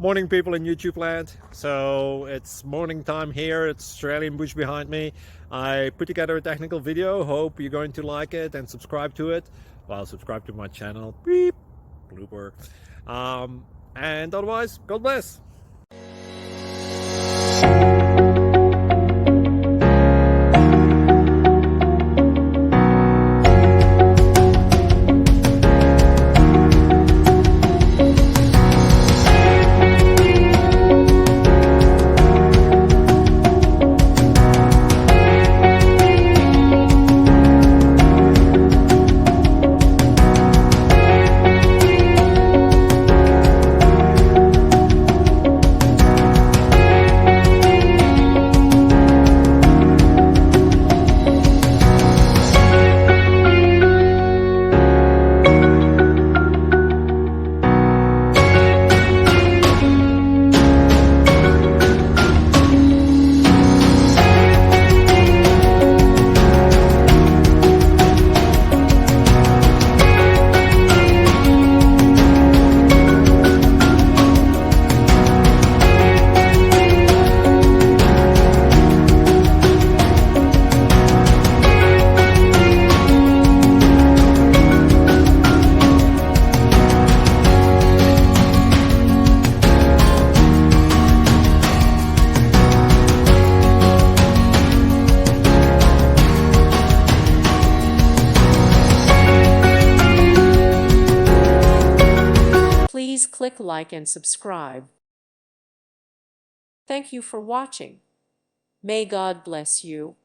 Morning, people in YouTube land. So it's morning time here. It's Australian bush behind me. I put together a technical video. Hope you're going to like it and subscribe to it. Well, subscribe to my channel. Beep. Blooper. And otherwise, God bless. Please click like and subscribe. Thank you for watching. May God bless you.